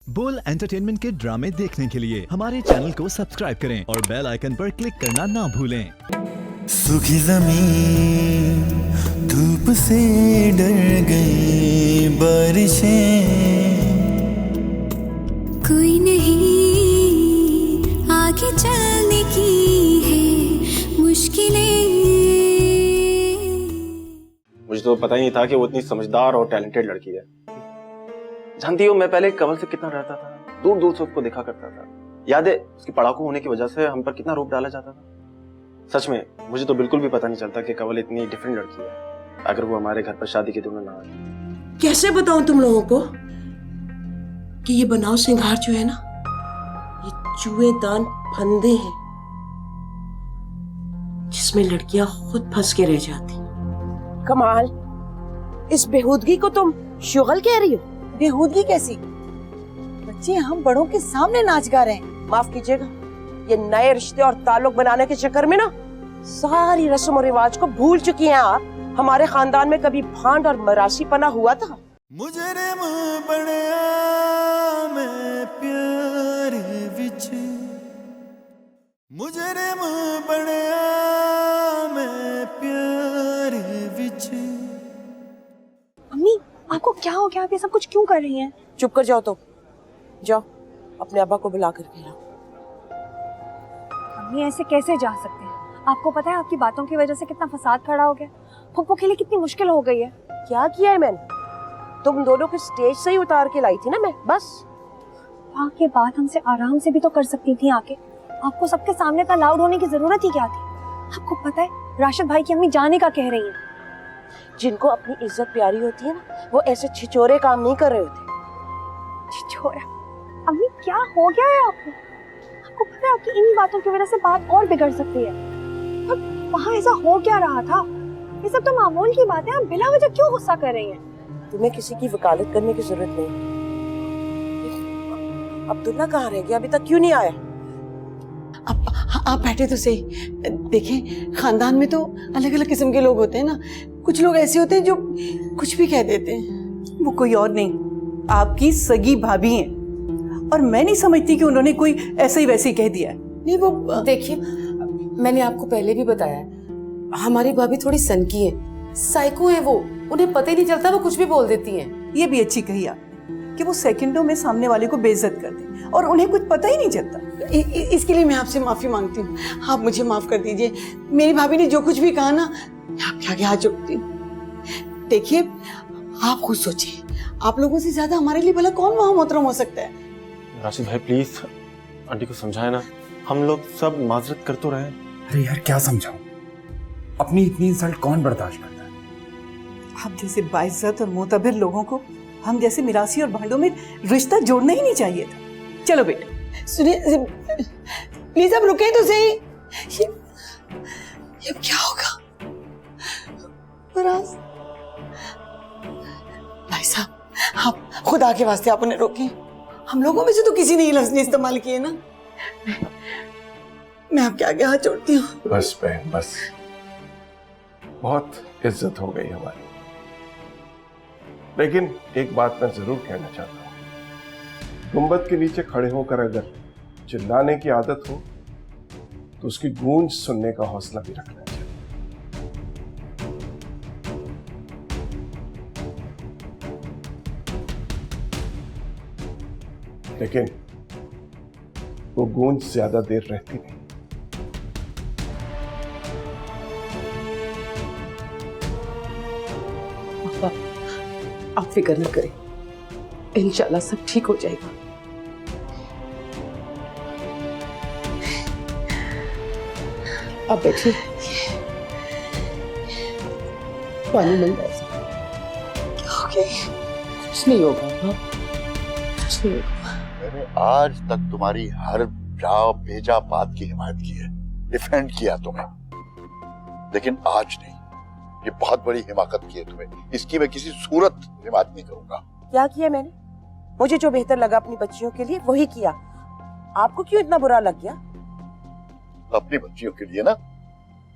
बोल एंटरटेनमेंट के ड्रामे देखने के लिए हमारे चैनल को सब्सक्राइब करें और बेल आइकन पर क्लिक करना ना भूलें। सूखी ज़मीन धूप से डर गई, बारिशें कोई नहीं आगे चलने की है मुश्किलें। मुझे तो पता ही नहीं था कि वो इतनी समझदार और टैलेंटेड लड़की है। जानती हो, मैं पहले कवल से कितना डरता था, दूर दूर से उसको देखा करता था। याद है उसकी पढ़ाकू होने की वजह से हम पर कितना रोक डाला जाता था। सच में मुझे तो बिल्कुल भी पता नहीं चलता कि कवल इतनी डिफरेंट लड़की है अगर वो हमारे घर पर शादी के दिन ना आए। कैसे बताऊं तुम लोगों को कि ये बनाव सिंगार जो है ना, ये चूहेदान फंदे हैं जिसमें लड़कियां खुद फंस के रह जाती। कमाल, इस बेहूदगी को तुम शुगल कह रही हो? बेहूदगी कैसी? बच्चे हम बड़ों के सामने नाच गा रहे हैं। माफ कीजिएगा, ये नए रिश्ते और ताल्लुक बनाने के चक्कर में ना सारी रस्म और रिवाज को भूल चुकी हैं आप। हमारे खानदान में कभी भांड और मरासी पना हुआ था? मुजरिम बड़या मैं प्यार विच, मुजरिम बड़या मैं प्यार विच। अम्मी, आपको क्या हो गया? आप ये सब कुछ क्यों कर रही हैं? चुप कर जाओ। तो जाओ अपने अब्बा को बुला कर के लाओ। अम्मी, ऐसे कैसे जा सकते हैं? आपको पता है आपकी बातों की वजह से कितना फसाद खड़ा हो गया। फुप्पो के लिए कितनी मुश्किल हो गई है। क्या किया है मैंने? तुम दोनों को स्टेज से ही उतार के लाई थी ना मैं, बस। वहाँ के बात हमसे आराम से भी तो कर सकती थी आके। आपको सबके सामने इतना लाउड होने की जरूरत ही क्या थी? आपको पता है राशिद भाई की अम्मी जाने का कह रही है। जिनको अपनी इज्जत प्यारी होती है ना, वो ऐसे छिछोरे काम नहीं कर रहे होते। छिछोरा? अम्मी, क्या हो गया है आपको? आपको पता है आपकी इन्हीं बातों की वजह से बात और बिगड़ सकती है। और वहाँ ऐसा हो क्या रहा था? ये सब तो मामूल की बात है। आप बिला वजह क्यों गुस्सा कर रही हैं? तुम्हें किसी की वकालत करने की जरूरत नहीं। अब्दुल्ला कहाँ रह गया? अभी तक क्यों नहीं आया? आप बैठे तो सही। देखें, खानदान में तो अलग अलग किस्म के लोग होते हैं ना। कुछ लोग ऐसे होते हैं जो कुछ भी कह देते हैं। वो कोई और नहीं, आपकी सगी भाभी हैं, और मैं नहीं समझती कि उन्होंने कोई ऐसे ही वैसे ही कह दिया है। नहीं, वो देखिए, मैंने आपको पहले भी बताया है, हमारी भाभी थोड़ी सनकी है, साइको है वो। उन्हें पता ही नहीं चलता, वो कुछ भी बोल देती हैं। ये भी अच्छी कही आप कि वो सेकंडों में सामने वाले को बेइज्जत कर दे और उन्हें कुछ पता ही नहीं चलता। इसके लिए मैं आपसे माफी मांगती हूँ। आप मुझे माफ कर दीजिए। मेरी भाभी ने जो कुछ भी कहा ना, मैं आपके आगे हाथ जोड़ती हूँ। देखिए, आप खुद सोचिए, आप लोगों से ज्यादा हमारे लिए भला कौन वहां मोहतरम हो सकता है? राशिद भाई प्लीज आंटी को समझाए ना, हम लोग सब माजरत कर तो रहे। अरे यार क्या समझाऊं, अपनी इतनी इंसल्ट कौन बर्दाश्त करता है? आप जैसे बाइज्जत और मोतबर लोगों को हम जैसे मिरासी और भांडों में रिश्ता जोड़ना ही नहीं चाहिए था। चलो बेटा, सुनिए, प्लीज आप रुकें तो सही। ये क्या होगा? फराज भाई साहब, आप खुदा के वास्ते आप उन्हें रोकें। हम लोगों में से तो किसी ने ये लफ्ज़ नहीं इस्तेमाल किए ना। मैं आपके आगे हाथ जोड़ती हूँ। बस बहन बस, बहुत इज्जत हो गई हमारी। लेकिन एक बात मैं जरूर कहना चाहता हूँ, गुंबद के नीचे खड़े होकर अगर चिल्लाने की आदत हो तो उसकी गूंज सुनने का हौसला भी रखना चाहिए। लेकिन वो गूंज ज्यादा देर रहती नहीं। आप फिक्र न करें, इंशाल्लाह सब ठीक हो जाएगा। आप बैठिए, पानी मिल जाएगा। ओके, कुछ नहीं होगा। हाँ, कुछ नहीं होगा। मैंने आज तक तुम्हारी हर जा भेजा बात की हिमायत की है, डिफेंड किया तुम्हें, लेकिन आज नहीं। ये बहुत बड़ी हिमाकत की है तुम्हें, इसकी मैं किसी सूरत हिमायत नहीं करूंगा। क्या किया मैंने? मुझे जो बेहतर लगा अपनी बच्चियों के लिए वही किया। आपको क्यों इतना बुरा लग गया? अपनी बच्चियों के लिए ना,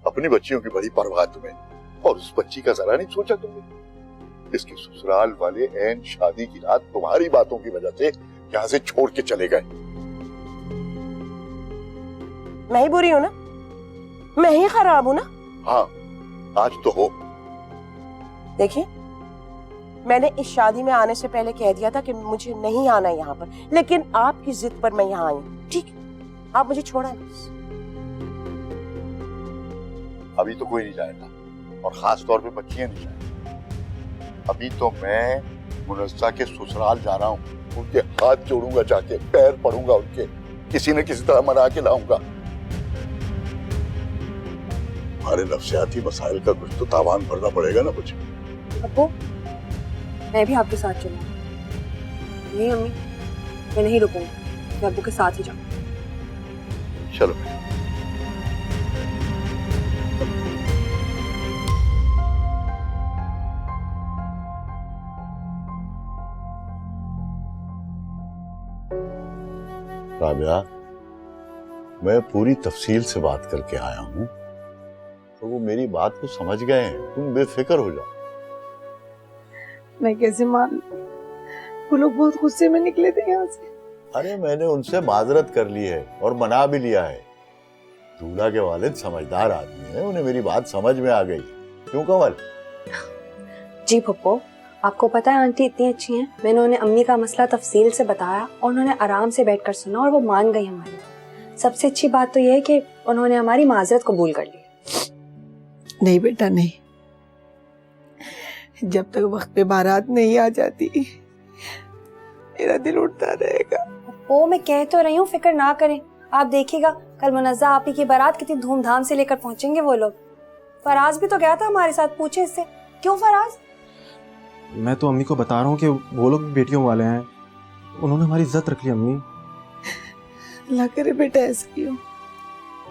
अपनी बच्चियों की बड़ी परवाह तुम्हें, और उस बच्ची का जरा नहीं सोचा तुमने। इसके ससुराल वाले ऐन शादी की रात तुम्हारी बातों की वजह से यहाँ से छोड़ के चले गए। मैं ही बुरी हूं ना, मैं ही खराब हूं ना। हाँ, आज तो हो। देखिए, मैंने इस शादी में आने से पहले कह दिया था कि मुझे नहीं आना यहाँ पर, लेकिन आपकी जिद पर मैं यहाँ आई हूँ। ठीक, आप मुझे छोड़ा नहीं। अभी तो कोई नहीं जाएगा, और खास तौर पे बच्चियां नहीं जाएंगी। अभी तो मैं मुनस्सा के ससुराल जा रहा हूँ, उनके हाथ जोड़ूंगा, जाके पैर पड़ूंगा उनके, किसी न किसी तरह मना के लाऊंगा। हमारे नफ्सियाती मसाइल का कुछ तो तावान भरना पड़ेगा ना मुझे। अब्बू, मैं भी आपके साथ चलूंगी। नहीं अम्मी, मैं नहीं रुकूंगी, मैं अब्बू के साथ ही जाऊंगी। चलो। राबिया, मैं पूरी तफसील से बात करके आया हूँ, तो वो मेरी बात को समझ गए हैं। तुम बेफिक्र हो जाओ। मैं कैसे मान लूं? वो लोग बहुत गुस्से में निकले थे यहाँ से। अरे मैंने उनसे माजरत कर ली है और मना भी लिया है। दूल्हा के वालिद समझदार आदमी है, उन्हें मेरी बात समझ में आ गई। क्यों कमल? जी पप्पो, आपको पता है आंटी इतनी अच्छी हैं। मैंने उन्हें अम्मी का मसला तफसील से बताया और उन्होंने आराम से बैठकर सुना और वो मान गई हमारी। सबसे अच्छी बात तो ये है कि उन्होंने हमारी माजरत कबूल कर ली। नहीं बेटा नहीं, जब तक वक्त पे बारात नहीं आ जाती मेरा दिल उठता रहेगा। वो मैं कह तो रही हूँ, फिक्र ना करें। आप देखिएगा कल मुनज़्ज़ा आपी की बारात कितनी धूमधाम से लेकर पहुंचेंगे वो लोग। फराज भी तो गया था हमारे साथ, पूछे इससे। क्यों फराज? मैं तो अम्मी को बता रहा हूँ कि वो लोग बेटियों वाले हैं, उन्होंने हमारी इज्जत रख ली अम्मी। अल्लाह करे बेटा ऐसा ही हो।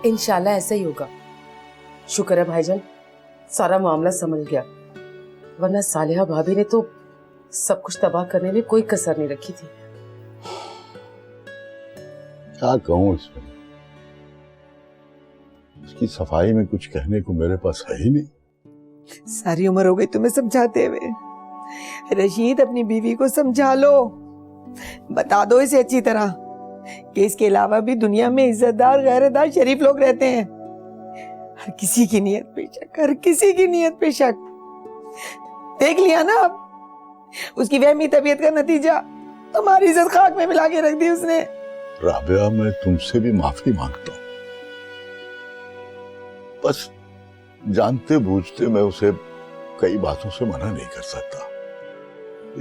इंशाल्लाह ऐसा ही होगा। शुक्र है भाईजान, सारा मामला संभल गया, वरना सालिहा भाभी ने तो सब कुछ तबाह करने में कोई कसर नहीं रखी थी। क्या कहूँ इसमें, उसकी सफाई में कुछ कहने को मेरे पास है ही नहीं। सारी उम्र हो गई तुम्हें समझाते हुए। रशीद, अपनी बीवी को समझा लो, बता दो इसे अच्छी तरह कि इसके अलावा भी दुनिया में इज्जतदार, गैरदार, शरीफ लोग रहते हैं। हर किसी की नीयत पे शक, हर किसी की नीयत पे शक। देख लिया ना अब उसकी वहमी तबीयत का नतीजा, हमारी इज्जत खाक में मिला के रख दी उसने। राबिया, मैं तुमसे भी माफी मांगता हूँ। बस जानते बूझते मैं उसे कई बातों से मना नहीं कर सकता।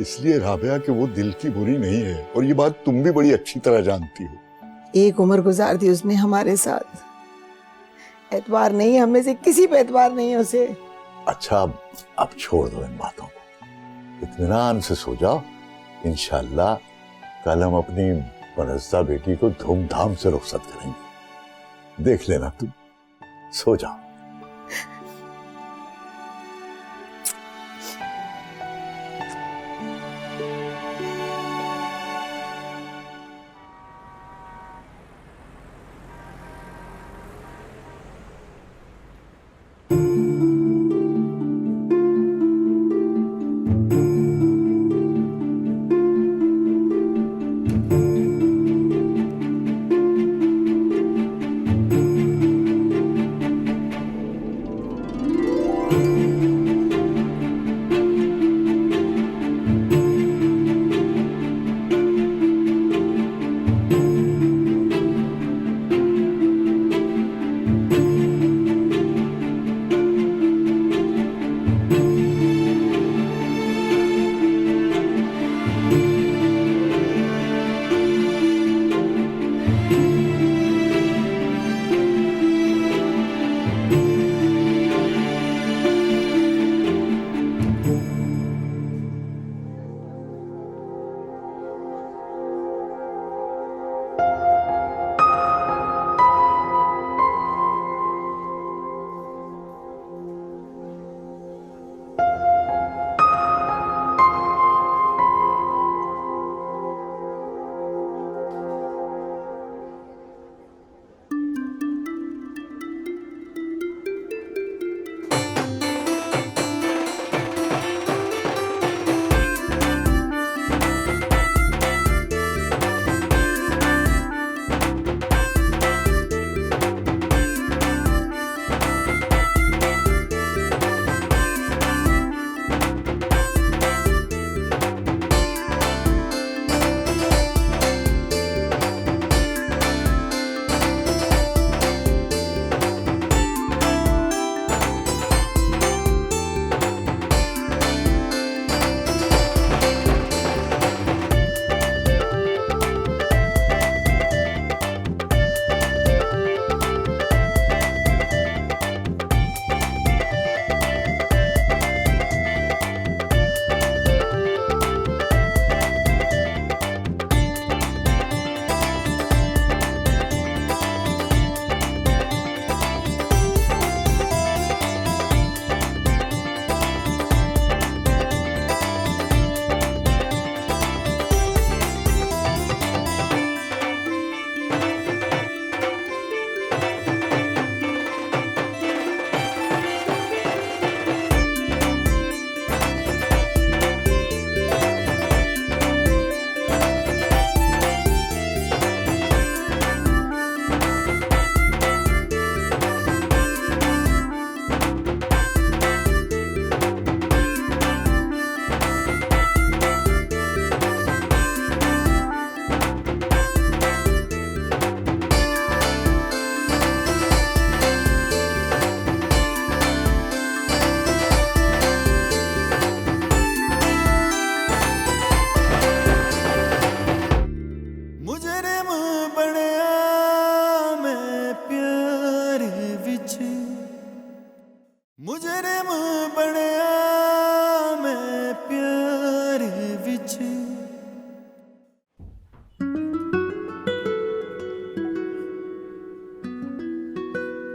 इसलिए राबिया कि वो दिल की बुरी नहीं है, और ये बात तुम भी बड़ी अच्छी तरह जानती हो। एक उम्र गुजार दी उसने हमारे साथ, एतबार नहीं, हमें से किसी पे एतबार नहीं है उसे। अच्छा, अब छोड़ दो इन बातों को, इत्मीनान से सो जाओ। इंशाल्लाह कल हम अपनी मुनज़्ज़ा बेटी को धूमधाम से रुखसत करेंगे। देख लेना तुम, सो जाओ।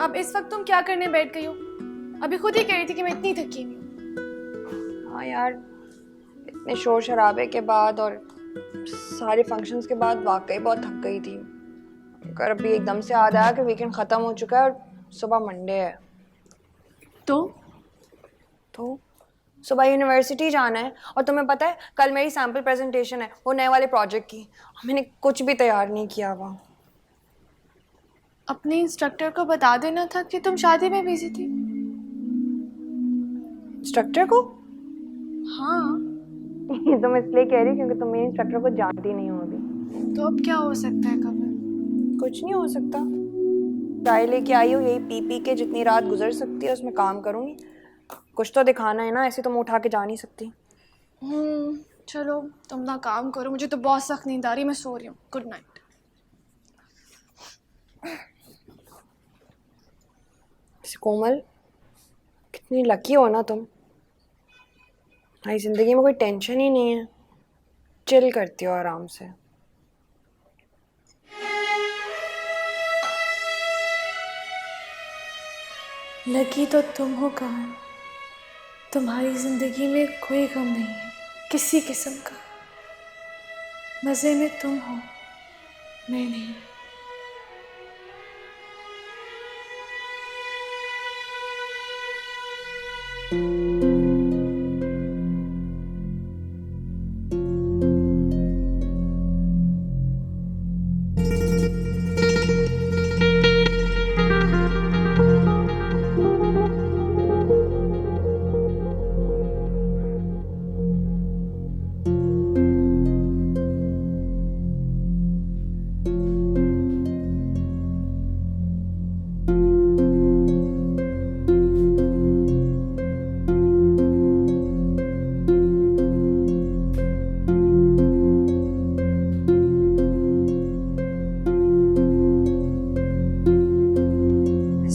अब इस वक्त तुम क्या करने बैठ गई हो? अभी खुद ही कह रही थी कि मैं इतनी थकी हुई हूँ। हाँ यार, इतने शोर शराबे के बाद और सारे फंक्शंस के बाद वाकई बहुत थक गई थी। कर अभी एकदम से याद आया कि वीकेंड खत्म हो चुका है और सुबह मंडे है। तो सुबह यूनिवर्सिटी जाना है और तुम्हें पता है कल मेरी सैम्पल प्रेजेंटेशन है वो नए वाले प्रोजेक्ट की। मैंने कुछ भी तैयार नहीं किया हुआ। अपने इंस्ट्रक्टर को बता देना था कि तुम शादी में बिजी थी। इंस्ट्रक्टर को? हाँ। ये तो मैं इसलिए कह रही हूँ क्योंकि तुम मेरे इंस्ट्रक्टर को जानती नहीं हो अभी। तो अब क्या हो सकता है कमल? कुछ नहीं हो सकता। चाय लेके आई हो, यही पी पी के जितनी रात गुजर सकती है उसमें काम करूँगी। कुछ तो दिखाना है ना, ऐसे तो मैं उठा के जा नहीं सकती। चलो तुम ना काम करो, मुझे तो बहुत सख्त नींद आ रही है, मैं सो रही हूँ। Good night. कोमल, कितनी लकी हो ना तुम। तुम्हारी जिंदगी में कोई टेंशन ही नहीं है, चिल करती हो आराम से। लकी तो तुम हो कमल, तुम्हारी जिंदगी में कोई गम नहीं है किसी किस्म का। मजे में तुम हो, मैं नहीं।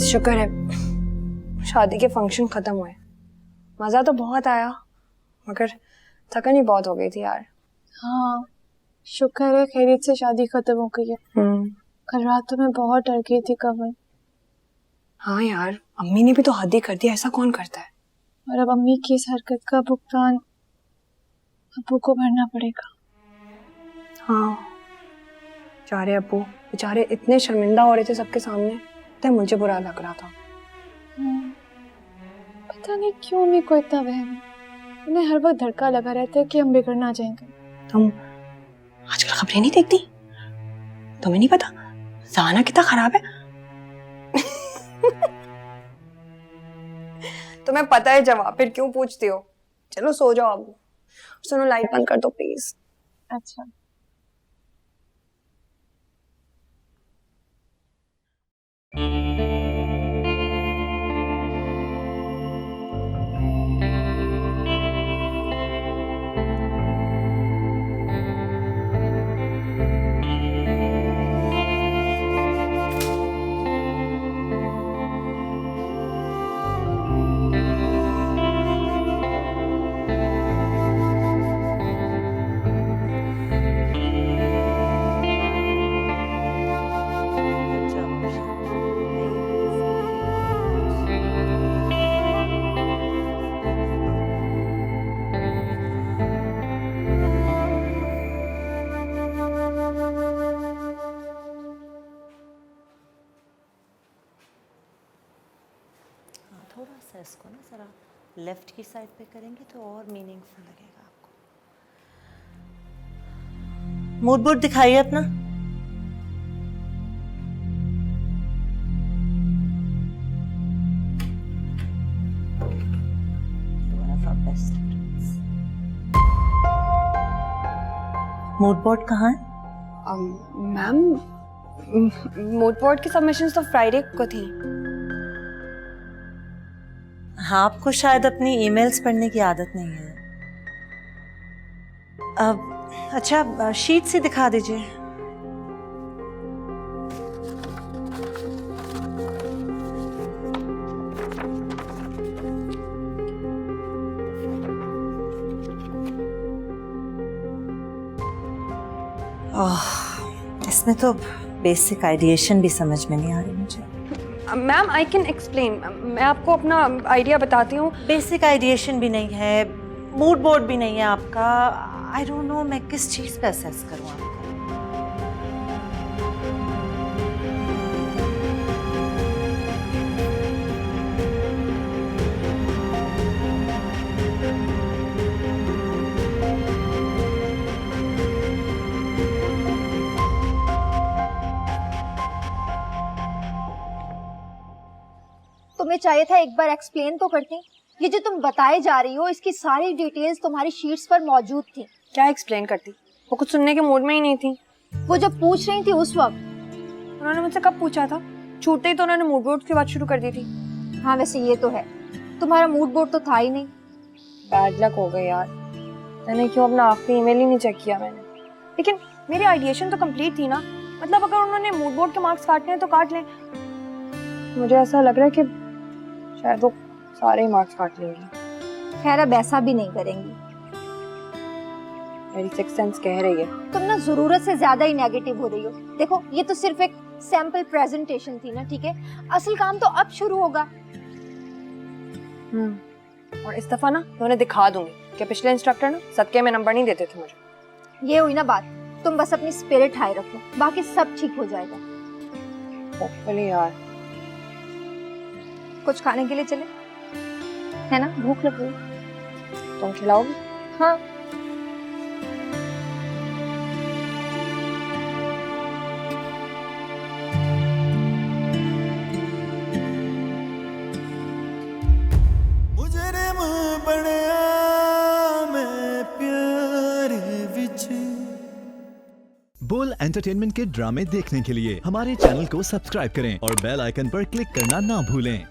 शुक्र है शादी के फंक्शन खत्म हुए। मज़ा तो बहुत आया मगर थकन ही बहुत हो गई थी यार। हाँ, शुक्र है खैरियत से शादी खत्म हो गई है। कल रात तो मैं बहुत डर गई थी कमल। हाँ यार, अम्मी ने भी तो हद ही कर दिया, ऐसा कौन करता है। और अब अम्मी की इस हरकत का भुगतान अब्बू को भरना पड़ेगा। हाँ, बेचारे अब्बू बेचारे इतने शर्मिंदा हो रहे थे सबके सामने, तो मुझे बुरा लग रहा था। पता नहीं क्यों अम्मी को इतना वहम है। उन्हें हर वक्त धड़का लगा रहता है कि हम बिगड़ ना जाएंगे। तुम आजकल खबरें नहीं देखती? तुम्हें नहीं पता ज़माना कितना खराब है। तुम्हें पता है जवाब, फिर क्यों पूछती हो। चलो सो जाओ अब। सुनो, लाइट बंद कर दो प्लीज। अच्छा। थोड़ा सा इसको ना ज़रा लेफ्ट की साइड पे करेंगे तो और मीनिंगफुल लगेगा आपको। मूड बोर्ड दिखाइए अपना। मूड बोर्ड कहाँ है? मैम, मूड बोर्ड की सबमिशंस तो फ्राइडे को थी। हाँ, आपको शायद अपनी ईमेल्स पढ़ने की आदत नहीं है। अच्छा, शीट से दिखा दीजिए। इसमें तो बेसिक आइडिएशन भी समझ में नहीं आ रही मुझे। मैम आई कैन एक्सप्लेन, मैं आपको अपना आइडिया बताती हूँ। बेसिक आइडिएशन भी नहीं है, मूड बोर्ड भी नहीं है आपका। आई डोंट नो मैं किस चीज़ पे असेस करूँ आपको। तुम्हें चाहिए था एक बार एक्सप्लेन तो करती। ये जो तुम बताए जा रही हो इसकी सारी डिटेल्स तुम्हारी शीट्स पर मौजूद थी। क्या एक्सप्लेन करती, वो कुछ सुनने के मूड में ही नहीं थी। वो जब पूछ रही थी उस वक्त उन्होंने मुझसे कब पूछा था? छूटते ही तो उन्होंने मूड बोर्ड की बात शुरू कर दी थी। हाँ वैसे ये तो है, तुम्हारा मूड बोर्ड तो था ही नहीं। बैड लक हो गई यार, मैंने क्यों अपना आखिरी ईमेल ही नहीं चेक किया मैंने। लेकिन मेरी आइडिएशन तो कंप्लीट थी ना, मतलब अगर उन्होंने मूड बोर्ड के मार्क्स काटने हैं तो काट लें। मुझे ऐसा लग रहा है कि शायद वो सारे ही मार्क्स काट लेंगी। खैर अब ऐसा भी नहीं करेंगी, मेरी सिक्स सेंस कह रही है। तुम ना जरूरत से ज्यादा ही नेगेटिव हो रही हो। देखो ये तो सिर्फ एक सैंपल प्रेजेंटेशन थी ना, ठीक है? असल काम तो अब शुरू होगा। और इस दफा ना मैं उन्हें दिखा दूंगी कि पिछले इंस्ट्रक्टर ना सदके में नंबर नहीं देते थे मुझे। ये हुई ना बात, तुम बस अपनी स्पिरिट हाई रखो, बाकी सब ठीक हो जाएगा। होपफुली यार। कुछ खाने के लिए चले, है ना? भूख लग रही। तुम खिलाओगी? हाँ। मुजरिम बनया मैं प्यार विच। बोल एंटरटेनमेंट के ड्रामे देखने के लिए हमारे चैनल को सब्सक्राइब करें और बेल आइकन पर क्लिक करना ना भूलें।